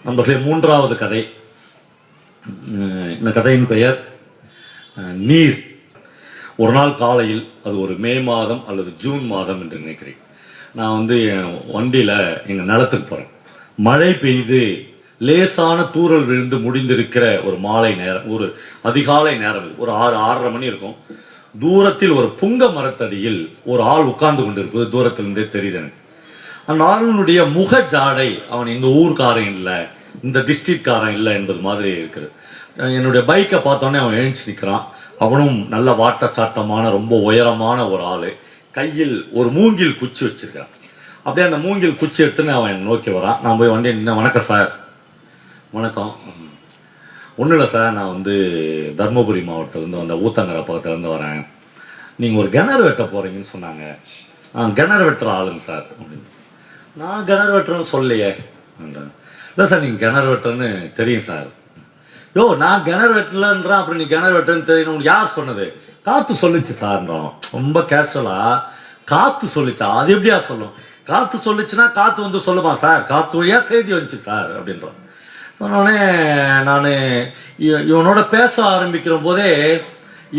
நண்பர்களே, மூன்றாவது கதை. இந்த கதையின் பெயர் நீர். ஒரு நாள் காலையில், அது ஒரு மே மாதம் அல்லது ஜூன் மாதம் என்று நினைக்கிறேன், நான் என் வண்டியில் எங்கள் நிலத்துக்கு போகிறேன். மழை பெய்து லேசான தூறல் விழுந்து முடிந்திருக்கிற ஒரு மாலை நேரம், ஒரு அதிகாலை நேரம், ஒரு 6:30 மணி இருக்கும். தூரத்தில் ஒரு புங்க மரத்தடியில் ஒரு ஆள் உட்கார்ந்து கொண்டிருப்பது தூரத்திலிருந்தே தெரியுது எனக்கு. அந்த ஆளுனுடைய முக ஜாடை அவன் எங்கள் ஊர்க்காரன் இல்லை, இந்த டிஸ்ட்ரிக்ட்காரன் இல்லை என்பது மாதிரி இருக்குது. என்னுடைய பைக்கை பார்த்தோன்னே அவன் எழுந்துச்சு நிற்கிறான். அவனும் நல்ல வாட்டச்சாட்டமான ரொம்ப உயரமான ஒரு ஆள். கையில் ஒரு மூங்கில் குச்சி வச்சிருக்கான். அப்படியே அந்த மூங்கில் குச்சி எடுத்துன்னு அவன் நோக்கி வரான். நான் போய் வண்டி நின்று, வணக்கம் சார். வணக்கம். ஒன்றும் இல்லை சார், நான் தர்மபுரி மாவட்டத்திலேருந்து அந்த ஊத்தங்கரை பக்கத்துலேருந்து வரேன். நீங்கள் ஒரு கிணறு வெட்ட போகிறீங்கன்னு சொன்னாங்க. கிணறு வெட்டுற ஆளுங்க சார் அப்படின்னு. நான் கிணறு வெட்டுறேன்னு சொல்லலையே. இல்லை சார், நீங்கள் கிணறு வெட்டுறேன்னு தெரியும் சார். யோ, நான் கிணறு வெட்டலன்றான், அப்புறம் நீ கிணறு வெட்டுறேன்னு தெரியும் உங்களுக்கு யார் சொன்னது? காற்று சொல்லிச்சு சார்ன்றான். ரொம்ப கேஷுவலா காற்று சொல்லிச்சா? அது எப்படியா சொல்லும்? காற்று சொல்லிச்சுன்னா காற்று சொல்லுமா சார்? காற்று வழியா செய்தி வந்துச்சு சார் அப்படின்றான். சொன்னோடனே நான் இவனோட பேச ஆரம்பிக்கிற போதே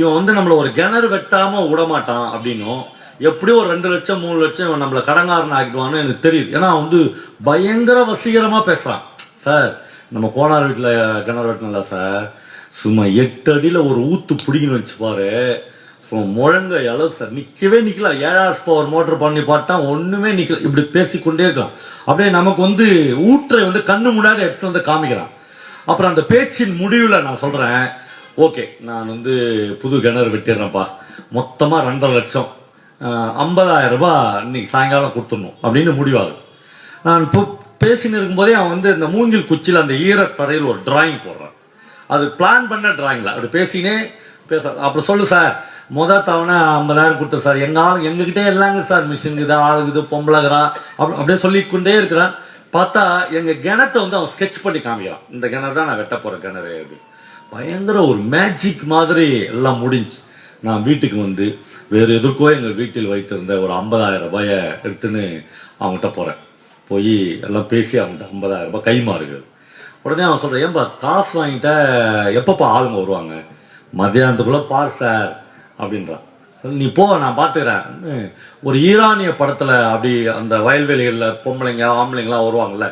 இவன் நம்மளை ஒரு கிணறு வெட்டாம விடமாட்டான் அப்படின்னும், எப்படியும் ஒரு 2 லட்சம் 3 லட்சம் இவன் நம்மளை கடங்காரன் ஆகிடுவான்னு எனக்கு தெரியுது. ஏன்னா பயங்கர வசீகரமா பேசுறான். சார், நம்ம கோனார் வீட்டில் கிணறு வெட்டணும்ல சார், சும்மா 8 அடியில் ஒரு ஊத்து பிடிக்கணும்னு வச்சு பாரு, முழங்க அளவு சார், நிற்கவே நிற்கல. 7 பவர் மோட்டர் பண்ணி பார்த்தா ஒன்றுமே நிற்கல. இப்படி பேசிக்கொண்டே இருக்கான். அப்படியே நமக்கு ஊற்றை கண்ணு முன்னாடி எடுத்து காமிக்கிறான். அப்புறம் அந்த பேச்சின் முடிவில் நான் சொல்கிறேன், ஓகே, நான் புது கிணறு வெட்டிடுறேன்ப்பா, மொத்தமாக 2.5 லட்சம் 50,000 ரூபாய் இன்னைக்கு சாயங்காலம் கொடுத்துடணும் அப்படின்னு முடிவாகுது. நான் இப்போ பேசின்னு இருக்கும்போதே அவன் இந்த மூங்கில் குச்சியில் அந்த ஈரத்தரையில் ஒரு டிராயிங் போடுறான். அது பிளான் பண்ண டிராயிங்ல அப்படி பேசினே பேச. அப்புறம் சொல்லு சார், தவணை 50,000 கொடுத்த சார், எங்ககிட்டே எல்லாங்க சார், மிஷினுக்குது, ஆளுக்குது, பொம்பளைகிறா அப்படியே சொல்லிக்கொண்டே இருக்கிறான். பார்த்தா எங்கள் கிணத்தை அவன் ஸ்கெட்ச் பண்ணி காமிக்கிறான். இந்த கிணறு தான் நான் வெட்ட போகிற கிணறு அப்படி. பயங்கர ஒரு மேஜிக் மாதிரி எல்லாம் முடிஞ்சு நான் வீட்டுக்கு வேறு எதுக்கோ எங்கள் வீட்டில் வைத்திருந்த ஒரு 50,000 ரூபாயை எடுத்துன்னு அவங்ககிட்ட போகிறேன். போய் எல்லாம் பேசி அவங்ககிட்ட 50,000 ரூபாய் கை மாறுகிறது. உடனே அவன் சொல்கிறேன், ஏன்பா காசு வாங்கிட்ட எப்பப்பா ஆளுங்க வருவாங்க? மத்தியானத்துக்குள்ளே பார் சார் அப்படின்றான். நீ போ, நான் பார்த்துக்கிறேன். ஒரு ஈரானிய படத்தில் அப்படி அந்த வயல்வெளிகளில் பொம்பளைங்க ஆம்பளைங்களாம் வருவாங்கல்ல,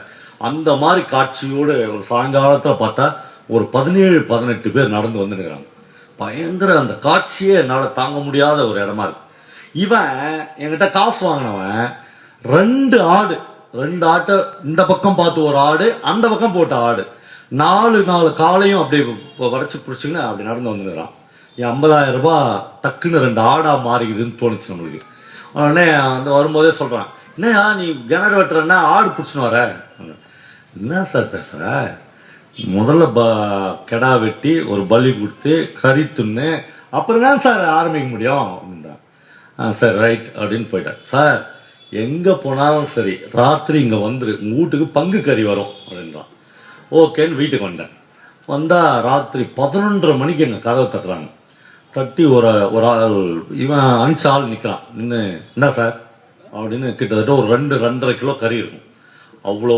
அந்த மாதிரி காட்சியோடு ஒரு சாயங்காலத்தில் பார்த்தா ஒரு 17-18 பேர் நடந்து வந்துருக்கிறாங்க. பயங்கர அந்த காட்சியே என்னால் தாங்க முடியாத ஒரு இடமா இருக்கு. இவன் என்கிட்ட காசு வாங்கினவன் 2 ஆட்டை இந்த பக்கம் பார்த்து ஒரு ஆடு, அந்த பக்கம் போட்ட ஆடு, 4 காலையும் அப்படியே வரைச்சி பிடிச்சிங்கன்னு அப்படி நடந்து வந்துருக்கிறான். என் 50,000 ரூபாய் டக்குன்னு 2 ஆடா மாறிக்குதுன்னு தோணுச்சு நம்மளுக்கு. உடனே வரும்போதே சொல்கிறான், என்னையா நீ கிணறு வெட்டுறன்னா ஆடு பிடிச்சின்னு வர? என்ன சார் பேசுகிற? முதல்ல கெடா வெட்டி ஒரு பலி கொடுத்து கறி துண்ணு, அப்புறம் தான் சார் ஆரம்பிக்க முடியும் அப்படின்றான். சார் ரைட் அப்படின்னு போயிட்டேன். சார், எங்கே போனாலும் சரி ராத்திரி இங்கே வந்துரு, உங்கள் வீட்டுக்கு பங்கு கறி வரும் அப்படின்றான். ஓகேன்னு வீட்டுக்கு வந்தால் ராத்திரி 11:30 மணிக்கு எங்கள் கதவை தட்டுறாங்க. தட்டி ஒரு ஆள், இவன் 5 ஆள் நிற்கிறான். நின்று, என்ன சார் அப்படின்னு, கிட்டத்தட்ட ஒரு 2-2.5 கிலோ கறி இருக்கும். அவ்வளோ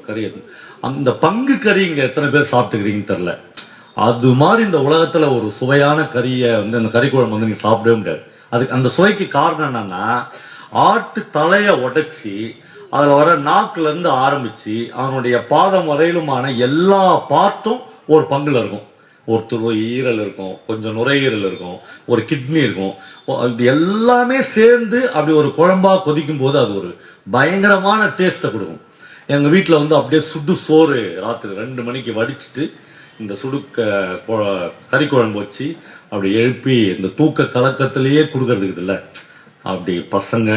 கறி இருக்கும். அந்த பங்கு கறி இங்கே எத்தனை பேர் சாப்பிட்டுக்கிறீங்கன்னு தெரில. அது மாதிரி இந்த உலகத்தில் ஒரு சுவையான கறியை அந்த கறி குழம்பு நீங்கள் சாப்பிடவே முடியாது. அதுக்கு அந்த சுவைக்கு காரணம் என்னன்னா, ஆட்டு தலையை உடைச்சி அதில் வர நாக்குலேருந்து ஆரம்பித்து அவனுடைய பாதம் வரையிலுமான எல்லா பார்ட்டும் ஒரு பங்குல இருக்கும். ஒரு ஈரல் இருக்கும், கொஞ்சம் நுரையீரல் இருக்கும், ஒரு கிட்னி இருக்கும். இது எல்லாமே சேர்ந்து அப்படி ஒரு குழம்பா கொதிக்கும் போது அது ஒரு பயங்கரமான டேஸ்ட்டை கொடுக்கும். எங்கள் வீட்டில் அப்படியே சுடு சோறு ராத்திரி 2 மணிக்கு வடிச்சிட்டு இந்த கறி குழம்பு வச்சு அப்படி எழுப்பி இந்த தூக்க கலக்கத்திலேயே கொடுக்கறதுக்கு இல்லை. அப்படி பசங்க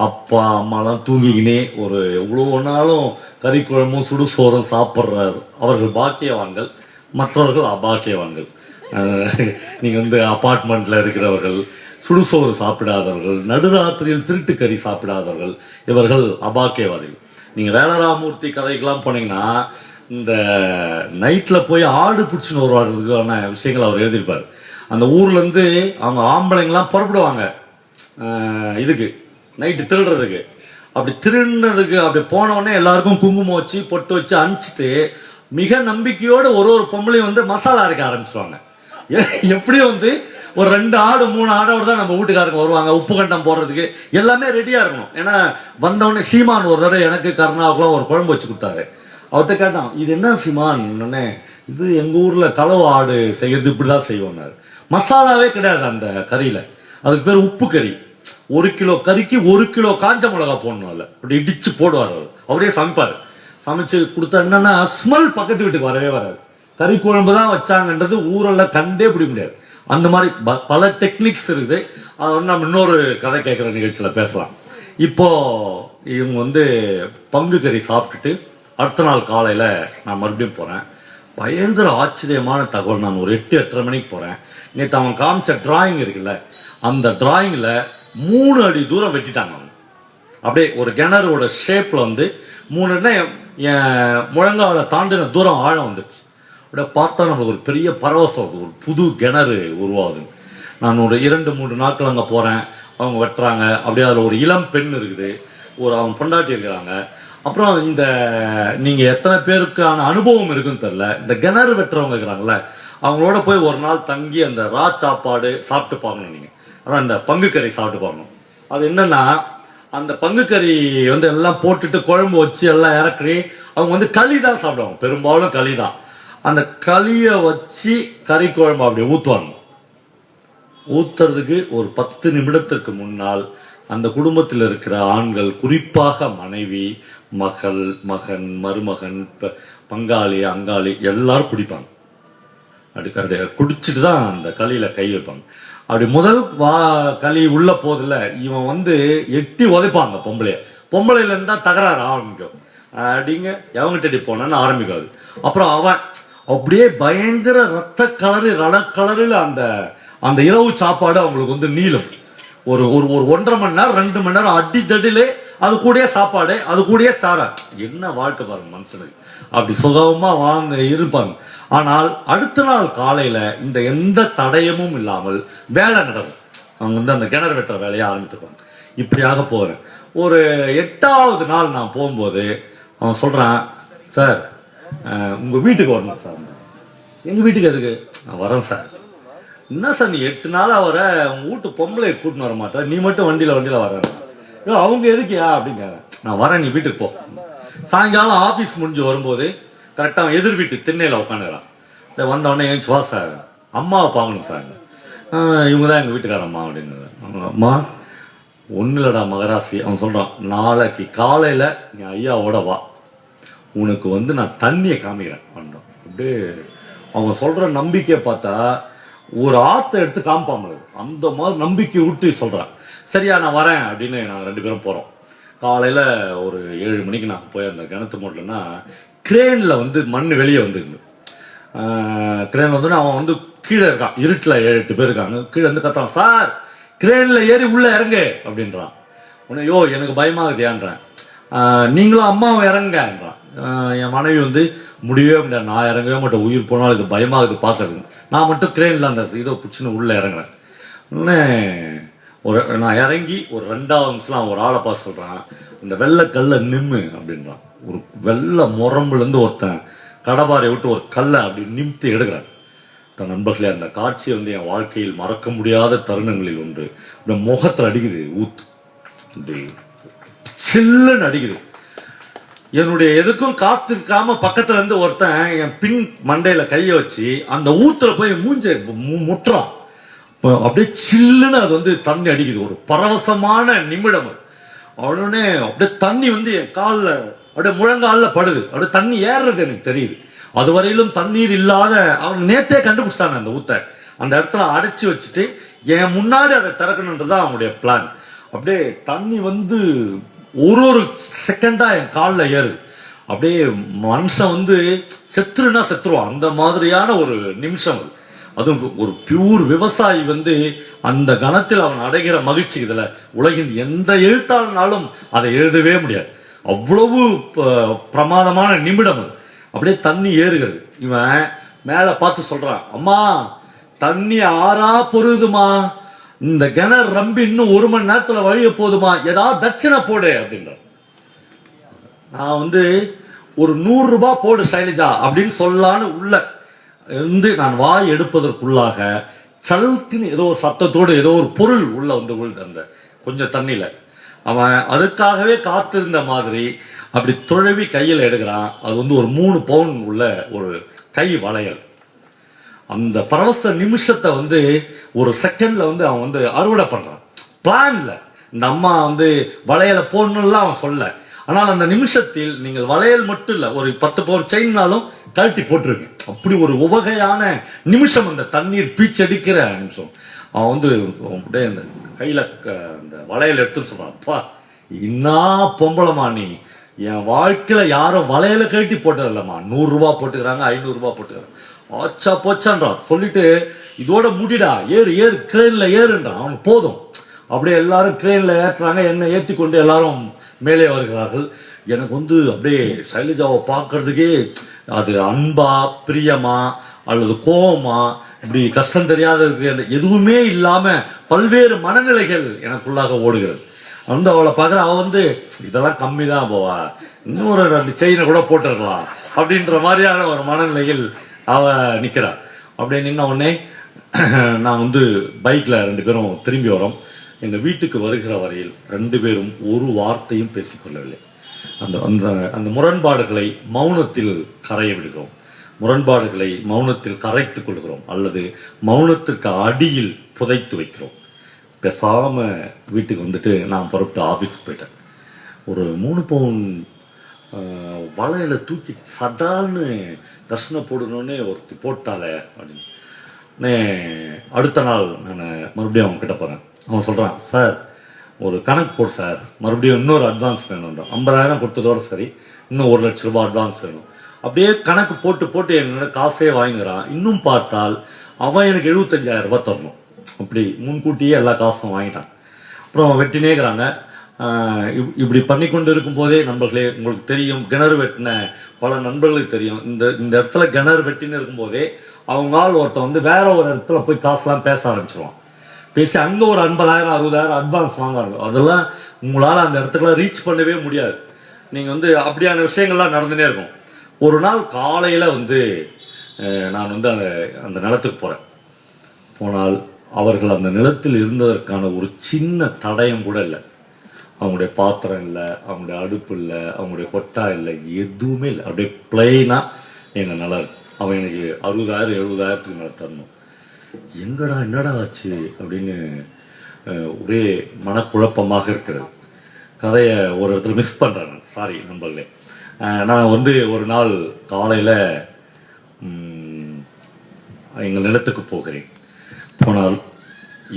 அப்பா அம்மாலாம் தூங்கிக்கினே ஒரு எவ்வளோ நாளும் கறி குழம்பும் சுடு சோறும் சாப்பிட்ற அவர்கள் பாக்கியவான்கள், மற்றவர்கள் அபாக்கியவான்கள். நீங்கள் அப்பார்ட்மெண்ட்டில் இருக்கிறவர்கள், சுடுசோறு சாப்பிடாதவர்கள், நடுராத்திரியில் திருட்டு கறி சாப்பிடாதவர்கள், இவர்கள் அபாக்கியவாதிகள். நீங்கள் வேலராமூர்த்தி கதைக்கெல்லாம் போனீங்கன்னா இந்த நைட்டில் போய் ஆடு பிடிச்சின்னு வருவார்களுக்கான விஷயங்கள் அவர் எழுதியிருப்பார். அந்த ஊர்லேருந்து அவங்க ஆம்பளைங்கெல்லாம் புறப்படுவாங்க இதுக்கு நைட்டு திருடுறதுக்கு. அப்படி திருநதுக்கு அப்படி போனோடனே எல்லாருக்கும் குங்குமம் வச்சு பொட்டு வச்சு அனுப்பிச்சிட்டு மிக நம்பிக்கையோடு ஒரு பொம்பளையும் வந்து மசாலா அரைக்க ஆரம்பிச்சிருவாங்க. எப்படியும் வந்து ஒரு 2 ஆடு 3 ஆடோடு தான் நம்ம வீட்டுக்காரங்க வருவாங்க. உப்பு கண்டம் போடுறதுக்கு எல்லாமே ரெடியா இருக்கணும். ஏன்னா வந்தவொடனே சீமான் ஒரு தடவை எனக்கு கருணாவுக்குலாம் ஒரு குழம்பு வச்சு கொடுத்தாரு. அவர்கிட்ட கேட்டான், இது என்ன சீமான்? இது எங்க ஊர்ல களவு ஆடு செய்யறது இப்படிதான் செய்வோம்னாரு. மசாலாவே கிடையாது அந்த கறியில. அதுக்கு பேர் உப்பு கறி. 1 கிலோ கறிக்கு 1 கிலோ காஞ்ச மிளகா போடணும்ல, அப்படி இடிச்சு போடுவார் அவர். அப்படியே சமைப்பாரு. சமைச்சு கொடுத்தா என்னன்னா ஸ்மெல் பக்கத்து வீட்டுக்கு வரவே வராது. கறி குழம்பு தான் வச்சாங்கன்றது ஊரெல்லாம் கண்டே பிடிக்க முடியாது. அந்த மாதிரி பல டெக்னிக்ஸ் இருக்குது. அது வந்து நம்ம இன்னொரு கதை கேட்குற நிகழ்ச்சியில பேசலாம். இப்போ இவங்க வந்து பங்கு கறி சாப்பிட்டுட்டு அடுத்த நாள் காலையில நான் மறுபடியும் போறேன். பயங்கர ஆச்சரியமான தகவல். நான் ஒரு 8-8:30 மணிக்கு போறேன். நேற்று அவன் காமிச்ச டிராயிங் இருக்குல்ல, அந்த டிராயிங்ல 3 அடி தூரம் வெட்டிட்டாங்க. அப்படியே ஒரு கிணறோட ஷேப்ல வந்து 3 முழங்கால தாண்டின தூரம் ஆழம் வந்துச்சு. அப்படியே பார்த்தா நம்மளுக்கு ஒரு பெரிய பரவசம் வருது, ஒரு புது கிணறு உருவாகுது. நான் ஒரு 2-3 நாட்கள் அங்கே போறேன். அவங்க வெட்டுறாங்க. அப்படியே அதில் ஒரு இளம் பெண் இருக்குது, ஒரு அவங்க பொண்டாட்டி இருக்கிறாங்க. அப்புறம் இந்த நீங்க எத்தனை பேருக்கான அனுபவம் இருக்குன்னு தெரியல, இந்த கிணறு வெட்டுறவங்க இருக்கிறாங்கல்ல, அவங்களோட போய் ஒரு நாள் தங்கி அந்த ரா சாப்பாடு சாப்பிட்டு பார்க்கணும். நீங்க அதான் இந்த பங்கு கறி சாப்பிட்டு பார்க்கணும். அது என்னன்னா, அந்த பங்கு கறி வந்து எல்லாம் போட்டுட்டு குழம்பு வச்சு எல்லாம் இறக்கி அவங்க வந்து களி தான் சாப்பிடுவாங்க. பெரும்பாலும் களி தான். அந்த களியை வச்சு கறி குழம்பு அப்படி ஊற்றுவாங்க. ஊத்துறதுக்கு ஒரு 10 நிமிடத்திற்கு முன்னால் அந்த குடும்பத்தில் இருக்கிற ஆண்கள், குறிப்பாக மனைவி, மகள், மகன், மருமகன், பங்காளி, அங்காளி எல்லாரும் குடிப்பாங்க. அப்படி குடிச்சிட்டு தான் அந்த களியில கை வைப்பாங்க. அப்படி முதல் களி உள்ள போதில்ல, இவன் வந்து எட்டி உதைப்பாங்க பொம்பளையில இருந்தா தகராறு ஆரம்பிக்கும். அப்படிங்க எவங்கிட்ட போனான்னு ஆரம்பிக்காது. அப்புறம் அவன் அப்படியே பயங்கர ரத்த கலரு ரண கலரில் அந்த அந்த இரவு சாப்பாடு அவங்களுக்கு வந்து நீளும். ஒரு 1.5 மணி நேரம் 2 மணி நேரம் அடி தடிலே அது கூடயே சாப்பாடு, அது கூடயே சாரா. என்ன வாழ்க்கை பாருங்க மனுஷனுக்கு. அப்படி சுகமா வாழ்ந்து இருப்பாங்க. ஆனால் அடுத்த நாள் காலையில இந்த எந்த தடயமும் இல்லாமல் வேலை நடக்கும். அவங்க வந்து அந்த கிணறு வெட்டுற வேலையை ஆரம்பித்துப்பாங்க. இப்படியாக போறேன். ஒரு 8வது நாள் நான் போகும்போது அவன் சொல்றான், சார் உங்க வீட்டுக்கு வரணும் சார். எங்க வீட்டுக்கு எதுக்கு? நான் வரேன் சார். என்ன சார் நீ 8 நாளா வர, உங்க வீட்டு பொம்பளை கூட்டின்னு வர மாட்டேன், நீ மட்டும் வண்டியில வர. அவங்க எதுக்கியா அப்படிங்க. நான் வரேன், நீ வீட்டுக்கு போ. சாயங்காலம் ஆபீஸ் முடிஞ்சு வரும்போது கரெக்டா எதிர் வீட்டு திண்ணையில உட்காந்துறான். வந்தவொடனே ஏன் வா சார், அம்மாவை பார்க்கணும் சார். இவங்க தான் எங்க வீட்டுக்கார அம்மா அப்படின்னு. அம்மா ஒண்ணு இல்லடா மகராசி. அவன் சொல்றான், நாளைக்கு காலையில நீ ஐயாவோட வா, உனக்கு வந்து நான் தண்ணியை காமிக்கிறேன் பண்றோம். அப்படியே அவங்க சொல்ற நம்பிக்கையை பார்த்தா ஒரு ஆத்தை எடுத்து காமிப்பாங்க. அந்த மாதிரி நம்பிக்கை விட்டு சொல்றான். சரியா நான் வரேன் அப்படின்னு நாங்கள் 2 பேரும் போறோம். காலையில ஒரு 7 மணிக்கு நாங்கள் போய் அந்த கிணத்து மூடலன்னா கிரேன்ல வந்து மண் வெளியே வந்துருந்து. கிரேன் வந்து அவன் வந்து கீழே இருக்கான், இருட்டில் 7-8 பேர் இருக்காங்க. கீழே வந்து கத்துறான், சார் கிரேன்ல ஏறி உள்ள இறங்கு அப்படின்றான். உடனே யோ எனக்கு பயமாகுதியான்றேன். நீங்களும் அம்மாவும் இறங்குங்கன்றான். என் மனைவி வந்து முடியவே முடியாது, நான் இறங்கவே மாட்டேன், உயிர் போனாலும் இது பயமாகுது பார்க்கறது. நான் மட்டும் கிரேன்ல அந்த இதை பிடிச்சின்னு உள்ள இறங்குறேன். நான் இறங்கி ஒரு 2வது நிமிஷம் ஒரு ஆளை பார்த்து சொல்றான், இந்த வெள்ளை கல்லை நிம்மு அப்படின்றான். ஒரு வெள்ளை முரம்புல இருந்து ஒருத்தன் கடபாரை விட்டு ஒரு கல்லை அப்படி நிமித்து எடுக்கிறான். தன் நண்பர்களே, அந்த காட்சியை வந்து என் வாழ்க்கையில் மறக்க முடியாத தருணங்களில் ஒன்று. இந்த முகத்தில் அடிக்குது ஊத்து, சில்லுன்னு அடிக்குது. என்னுடைய எதுக்கும் காத்திருக்காம பக்கத்துல இருந்து ஒருத்தன் என் பின் மண்டையில கைய வச்சு அந்த ஊத்துல போய் மூஞ்ச முட்டுறான். அப்படியே சில்லுன்னு அது வந்து தண்ணி அடிக்குது. ஒரு பரவசமான நிமிடம். உடனே அப்படியே தண்ணி வந்து என் காலில் அப்படியே முழங்கால படுது. அப்படியே தண்ணி ஏறுறது எனக்கு தெரியுது. அதுவரையிலும் தண்ணீர் இல்லாத அவன் நேத்தே கண்டுபிடிச்சிட்டாங்க அந்த ஊத்த. அந்த இடத்துல அடைச்சி வச்சுட்டு என் முன்னாடி அதை திறக்கணுன்றதான் அவனுடைய பிளான். அப்படியே தண்ணி வந்து ஒரு செகண்டா என் காலில் ஏறுது. அப்படியே மனுஷன் வந்து செத்துருன்னா செத்துருவான், அந்த மாதிரியான ஒரு நிமிஷம். அதுவும் ஒரு பியூர் விவசாயி வந்து அந்த கணத்தில் அவன் அடைகிற மகிழ்ச்சி இதுல உலகின் எந்த எழுத்தாளனாலும் அதை எழுதவே முடியாது. அவ்வளவு பிரமாதமான நிமிடம் அது. அப்படியே தண்ணி ஏறுகிறது. இவன் மேல பார்த்து சொல்றான், அம்மா தண்ணி ஆறா பொருதுமா, இந்த கிணறு ரம்பி இன்னும் 1 மணி நேரத்துல வழிய போதுமா, ஏதாவது தட்சணை போடு அப்படின்ற. நான் வந்து ஒரு 100 ரூபாய் போடு சைலஜா அப்படின்னு சொல்லலான்னு உள்ள இருந்து நான் வாய் எடுப்பதற்குள்ளாக சலுக்குன்னு ஏதோ ஒரு சத்தத்தோடு ஏதோ ஒரு பொருள் உள்ள வந்து விழுது அந்த கொஞ்சம் தண்ணியில. அவன் அதுக்காகவே காத்திருந்த மாதிரி அப்படி துழவி கையில் எடுக்கிறான். அது வந்து ஒரு 3 பவுன் உள்ள ஒரு கை வளையல். அந்த பரவச நிமிஷத்தை வந்து ஒரு செகண்ட்ல வந்து அவன் வந்து அறுவடை பண்றான். பிளான்ல இந்த அம்மா வந்து வளையலை போடணும்லாம் அவன் சொல்ல. ஆனால் அந்த நிமிஷத்தில் நீங்கள் வளையல் மட்டும் இல்ல, ஒரு 10 பவுன் செயின்னாலும் கழட்டி போட்டிருக்கு. அப்படி ஒரு உவகையான நிமிஷம், அந்த தண்ணீர் பீச்சடிக்கிற நிமிஷம். அவன் வந்து அப்படியே அந்த கையில அந்த வளையல் எடுத்துன்னு சொல்றான், அப்பா இன்னா பொம்பளமா நீ, என் வாழ்க்கையில யாரும் வளையல கழட்டி போட்டதில்லம்மா, 100 ரூபாய் போட்டுக்கிறாங்க, 500 ரூபாய் போட்டுக்கிறாங்க, ஆச்சா போச்சான்றான். சொல்லிட்டு இதோட முடிடா, ஏறு ஏறு கிரேன்ல ஏறுன்றான். அவனுக்கு போதும். அப்படியே எல்லாரும் கிரேன்ல ஏற்றுறாங்க. என்னை ஏற்றி கொண்டு எல்லாரும் மேலே வருகிறார்கள். எனக்கு வந்து அப்படியே சைலஜாவை பார்க்கறதுக்கே அது அன்பா பிரியமா அல்லது கோபமா இப்படி கஷ்டம் தெரியாத எதுவுமே இல்லாம பல்வேறு மனநிலைகள் எனக்குள்ளாக ஓடுகிறது. வந்து அவளை பார்க்குற, அவ வந்து இதெல்லாம் கம்மி தான் போவா, இன்னொரு 2 செயினை கூட போட்டுருக்கலாம் அப்படின்ற மாதிரியான ஒரு மனநிலையில் அவ நிற்கிறாள். அப்படியே நின்ன உடனே நான் வந்து பைக்ல 2 பேரும் திரும்பி வரோம். எங்க வீட்டுக்கு வருகிற வரையில் 2 பேரும் ஒரு வார்த்தையும் பேசிக்கொள்ளவில்லை. அந்த அந்த அந்த முரண்பாடுகளை மௌனத்தில் கரைய விடுகிறோம், முரண்பாடுகளை மௌனத்தில் கரைத்துக் கொள்கிறோம், அல்லது மௌனத்திற்கு அடியில் புதைத்து வைக்கிறோம். பேசாம வீட்டுக்கு வந்துட்டு நான் புறப்பட்டு ஆஃபீஸ் போயிட்டேன். ஒரு 3 பவுன் வளையலை தூக்கி சடால்னு தர்ஷனம் போடணுன்னே ஒருத்தி போட்டாலே அப்படின்னு. அடுத்த நாள் நான் மறுபடியும் அவன் கிட்ட போகிறேன். அவன் சொல்கிறான், சார் ஒரு கணக்கு போடு சார், மறுபடியும் இன்னொரு அட்வான்ஸ் வேணும்ன்றான். 50,000 கொடுத்ததோட சரி, இன்னும் 1,00,000 ரூபாய் அட்வான்ஸ் வேணும். அப்படியே கணக்கு போட்டு போட்டு என்னோட காசே வாங்குறான். இன்னும் பார்த்தால் அவன் எனக்கு 75,000 ரூபாய் தரணும். அப்படி முன்கூட்டியே எல்லா காசும் வாங்கிட்டான். அப்புறம் வெட்டினேங்கிறாங்க. இப்படி பண்ணி கொண்டு இருக்கும் போதே நண்பர்களே, உங்களுக்கு தெரியும், கிணறு வெட்டின பல நண்பர்களுக்கு தெரியும், இந்த இடத்துல கிணறு வெட்டின்னு இருக்கும்போதே அவங்க ஆள் ஒருத்தன் வந்து வேற ஒரு இடத்துல போய் காசுலாம் பேச ஆரம்பிச்சிருவான். பேசி அங்கே ஒரு 50,000 60,000 அட்வான்ஸ் வாங்குறாங்க. அதெல்லாம் உங்களால் அந்த இடத்துக்குலாம் ரீச் பண்ணவே முடியாது. நீங்கள் வந்து அப்படியான விஷயங்கள்லாம் நடந்துனே இருக்கும். ஒரு நாள் காலையில் வந்து நான் வந்து அந்த நிலத்துக்கு போகிறேன். போனால் அவர்கள் அந்த நிலத்தில் இருந்ததற்கான ஒரு சின்ன தடயம் கூட இல்லை. அவங்களுடைய பாத்திரம் இல்லை, அவங்களுடைய அடுப்பு இல்லை, அவங்களுடைய கொட்டா இல்லை, எதுவுமே இல்லை. அப்படியே பிளைனாக எங்கள் நிலம். அவன் எனக்கு 60,000 70,000 மேலே தரணும். எங்கடா என்னடா ஆச்சு அப்படின்னு ஒரே மனக்குழப்பமாக இருக்கிறது. கதையை ஒரு இடத்துல மிஸ் பண்ணுறேன், சாரி நண்பர்களே. நான் வந்து ஒரு நாள் காலையில் எங்கள் நிலத்துக்கு போகிறேன். போனால்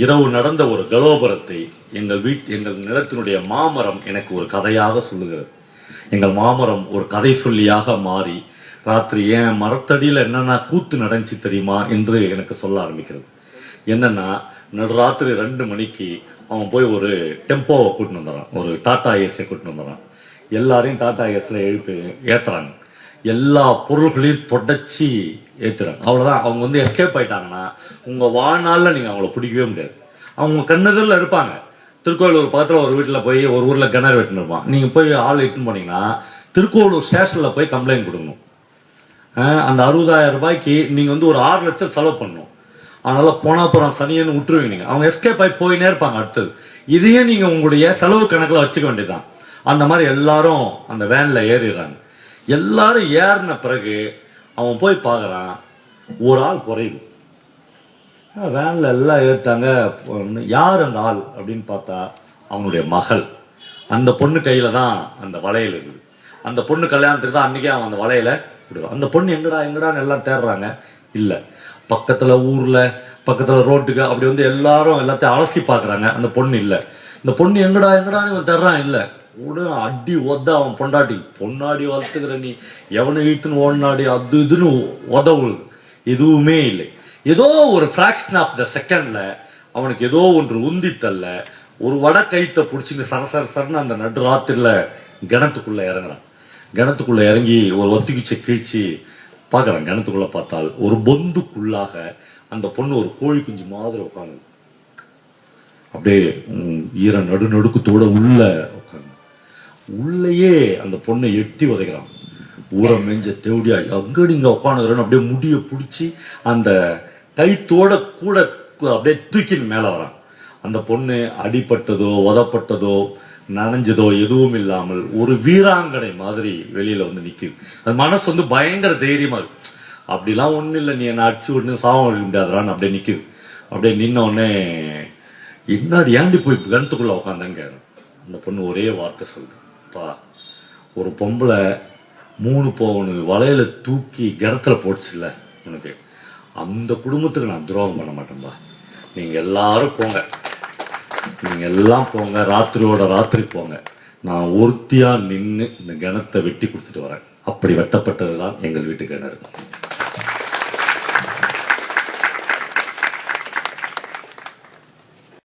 இரவு நடந்த ஒரு கலோபரத்தை எங்கள் நிலத்தினுடைய மாமரம் எனக்கு ஒரு கதையாக சொல்லுகிறது. எங்கள் மாமரம் ஒரு கதை சொல்லியாக மாறி ராத்திரி ஏன் மரத்தடியில் என்னென்ன கூத்து நடந்துச்சு தெரியுமா என்று எனக்கு சொல்ல ஆரம்பிக்கிறது. என்னன்னா, நடுராத்திரி 2 மணிக்கு அவன் போய் ஒரு டெம்போவை கூட்டின்னு வந்துடுறான், ஒரு டாடா ஏஸை கூட்டின்னு வந்துடுறான். எல்லாரையும் டாடா ஏஸில் எழுப்பி ஏற்றுறாங்க. எல்லா பொருள்களையும் தொடச்சி ஏற்றுறாங்க. அவ்வளோதான். அவங்க வந்து எஸ்கேப் ஆயிட்டாங்கன்னா உங்கள் வாழ்நாளில் நீங்கள் அவங்கள பிடிக்கவே முடியாது. அவங்க கண்ணுதலில் இருப்பாங்க. திருக்கோயிலூர் பக்கத்தில் ஒரு வீட்டில் போய் ஒரு ஊரில் கிணறு வெட்டின்னு இருப்பான். நீங்கள் போய் ஆள் இட்டுன்னு போனீங்கன்னா திருக்கோயிலூர் ஸ்டேஷனில் போய் கம்ப்ளைண்ட் கொடுக்கணும். அந்த 60,000 ரூபாய்க்கு நீங்கள் வந்து ஒரு 6 லட்சம் செலவு பண்ணணும். அதனால போனால் சனியன்னு விட்டுருவீங்க. நீங்கள் அவங்க எஸ்கேப் ஆகி போயினே இருப்பாங்க. அடுத்தது இதையும் நீங்கள் உங்களுடைய செலவு கணக்கில் வச்சுக்க வேண்டியதுதான். அந்த மாதிரி எல்லாரும் அந்த வேனில் ஏறிடுறாங்க. எல்லாரும் ஏறின பிறகு அவன் போய் பார்க்குறான், ஒரு ஆள் குறையுது. வேனில் எல்லாம் ஏறிட்டாங்க. யார் அந்த ஆள் அப்படின்னு பார்த்தா அவனுடைய மகள். அந்த பொண்ணு கையில் தான் அந்த வளையல் இருக்குது. அந்த பொண்ணு கல்யாணத்துக்கு தான் அன்றைக்கே அவன் அந்த வளையலை விடுவான். அந்த பொண்ணு எங்கடான்னு எல்லாம் தேடுறாங்க. இல்லை, பக்கத்தில் ஊரில் பக்கத்தில் ரோட்டுக்கு அப்படி வந்து எல்லாரும் எல்லாத்தையும் அலசி பார்க்குறாங்க. அந்த பொண்ணு இல்லை. இந்த பொண்ணு எங்கடான்னு இவன் தேடுறான். இல்லை, உடனே அடி ஒத அவன் பொன்னாடி வளர்த்துக்கிற நீ எவனை இழுத்துன்னு ஓடினாடி அது இதுன்னு உதவுது. எதுவுமே இல்லை. ஏதோ ஒரு ஃப்ராக்ஷன் ஆஃப் த செகண்ட்ல அவனுக்கு ஏதோ ஒன்று உந்தித்தல்ல ஒரு வட கைத்தை பிடிச்சின்னு சரசரன்னு அந்த நடுராத்திரில கிணத்துக்குள்ள இறங்குறான். கிணத்துக்குள்ள இறங்கி ஒரு ஒத்திக்கிச்சை கீழ்ச்சி பார்க்குறான். கிணத்துக்குள்ள பார்த்தால் ஒரு பொந்துக்குள்ளாக அந்த பொண்ணு ஒரு கோழி குஞ்சு மாதிரி உட்காந்து அப்படியே ஈர நடுக்கத்தோட உள்ள உட்காந்து உள்ளேயே அந்த பொண்ணை எட்டி உதைக்கிறான். ஊரை மெஞ்ச தேவடியா அங்கடி இங்கே உட்காந்துக்கிறேன்னு அப்படியே முடியை பிடிச்சி அந்த கைத்தோட கூட அப்படியே தூக்கின்னு மேலே வரான். அந்த பொண்ணு அடிப்பட்டதோ உதப்பட்டதோ நனைஞ்சதோ எதுவும் இல்லாமல் ஒரு வீராங்கனை மாதிரி வெளியில வந்து நிக்குது. அது மனசு வந்து பயங்கர தைரியமா இருக்கு. அப்படிலாம் ஒன்றும் இல்லை, நீ என்னை அடிச்சு விட்டு சாவம் அடிக்க முடியாதுறான்னு அப்படியே நிக்குது. அப்படியே நின்ன உடனே என்னடி ஏண்டி போய் கிணத்துக்குள்ள உட்காந்தங்க. அந்த பொண்ணு ஒரே வார்த்தை சொல்லுது, பா ஒரு பொம்பளை 3 பவுன் வலையில தூக்கி கிணத்துல போச்சுல்ல உனக்கு, அந்த குடும்பத்துக்கு நான் துரோகம் பண்ண மாட்டேன்பா. நீங்க எல்லாரும் போங்க, நீங்க எல்லாம் போங்க, ராத்திரியோட ராத்திரி போங்க, நான் ஒருத்தியா நின்று இந்த கிணத்தை வெட்டி கொடுத்துட்டு வரேன். அப்படி வெட்டப்பட்டதுதான் எங்கள் வீட்டு கிணறு.